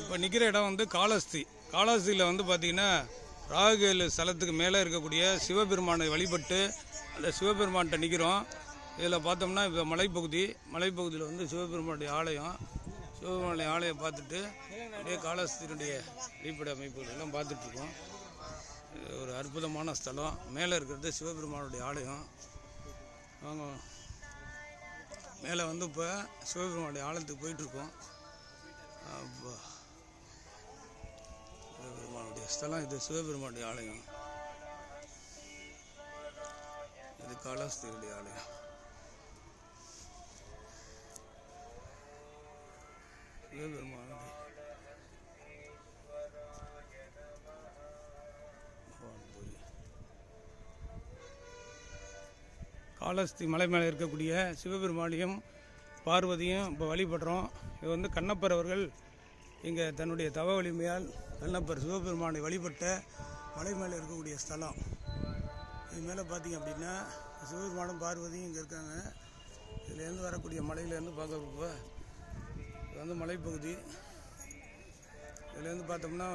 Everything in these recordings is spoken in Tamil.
இப்போ நிற்கிற இடம் வந்து காளஹஸ்தி. காளஹஸ்தியில் வந்து பார்த்திங்கன்னா ராகுகேது ஸ்தலத்துக்கு மேலே இருக்கக்கூடிய சிவபெருமானை வழிபட்டு அந்த சிவபெருமான்கிட்ட நிற்கிறோம். இதில் பார்த்தோம்னா இப்போ மலைப்பகுதியில் வந்து சிவபெருமானுடைய ஆலயம். சிவபெருமானுடைய ஆலயம் பார்த்துட்டு அப்படியே காளஹஸ்தியினுடைய அடிப்படை அமைப்புகள் எல்லாம் பார்த்துட்ருக்கோம். ஒரு அற்புதமான ஸ்தலம். மேலே இருக்கிறது சிவபெருமானுடைய ஆலயம். அவங்க மேலே வந்து இப்போ சிவபெருமானுடைய ஆலயத்துக்கு போயிட்டுருக்கோம். இப்போ சிவபெருமானுடைய ஸ்தலம் இது. சிவபெருமானுடைய ஆலயம் இது. காளஹஸ்தியுடைய ஆலயம். சிவபெருமானுடைய காளஹஸ்தி மலை மேலே இருக்கக்கூடிய சிவபெருமானையும் பார்வதியும் இப்போ வழிபடுறோம். இது வந்து கண்ணப்பர் அவர்கள் இங்கே தன்னுடைய தவ வலிமையால் கண்ணப்பர் சிவபெருமானை வழிபட்ட மலை மேலே இருக்கக்கூடிய ஸ்தலம். இது மேலே பார்த்திங்க அப்படின்னா சிவபெருமானும் பார்வதியும் இங்கே இருக்காங்க. இதுலேருந்து வரக்கூடிய மலையிலேருந்து பார்க்குறப்ப இது வந்து மலைப்பகுதி. இதுலேருந்து பார்த்தோம்னா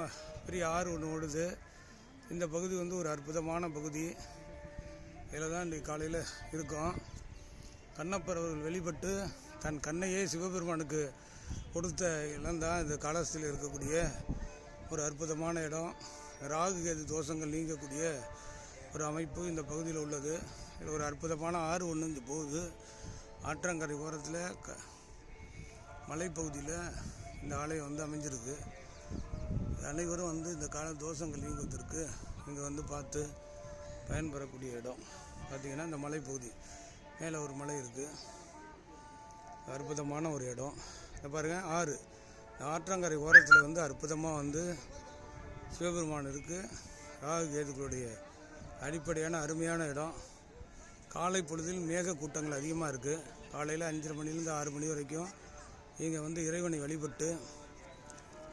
பெரிய ஆறு ஒன்று ஓடுது. இந்த பகுதி வந்து ஒரு அற்புதமான பகுதி. இதில் தான் இன்றைக்கு காலையில் இருக்கோம். கண்ணப்பர் அவர்கள் வெளிப்பட்டு தன் கண்ணையே சிவபெருமானுக்கு கொடுத்த இடம் தான் இந்த காளஹஸ்தியில் இருக்கக்கூடிய ஒரு அற்புதமான இடம். ராகுகேது தோஷங்கள் நீங்கக்கூடிய ஒரு அமைப்பு இந்த பகுதியில் உள்ளது. இதில் ஒரு அற்புதமான ஆறு ஒன்று இங்கே போகுது. ஆற்றங்கரை ஓரத்தில் மலைப்பகுதியில் இந்த ஆலயம் வந்து அமைஞ்சிருக்கு. அனைவரும் வந்து இந்த கால தோஷங்கள் நீங்குவதற்கு இங்கே வந்து பார்த்து பயன்பெறக்கூடிய இடம். பார்த்திங்கன்னா இந்த மலைப்பகுதி மேலே ஒரு மலை இருக்குது. அற்புதமான ஒரு இடம். இதை பாருங்கள், ஆறு. ஆற்றங்கரை ஓரத்தில் வந்து அற்புதமாக வந்து சிவபெருமான் இருக்குது. ராகுகேதுக்களுடைய அடிப்படையான அருமையான இடம். காலை பொழுதில் மேக கூட்டங்கள் அதிகமாக இருக்குது. காலையில் 5:30 மணிலேருந்து 6 மணி வரைக்கும் இங்கே வந்து இறைவனை வழிபட்டு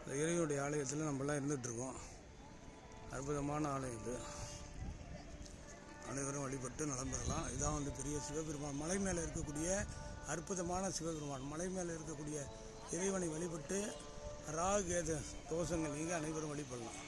இந்த இறைவனுடைய ஆலயத்தில் நம்மளாம் இருந்துகிட்ருக்கோம். அற்புதமான ஆலயம் இது. அனைவரும் வழிபட்டு நலம் பெறலாம். இதான் வந்து பெரிய சிவபெருமான் மலை மேலே இருக்கக்கூடிய அற்புதமான சிவபெருமான். மலை மேலே இருக்கக்கூடிய இறைவனை வழிபட்டு ராகுகேது தோஷங்கள் நீங்க அனைவரும் வழிபடலாம்.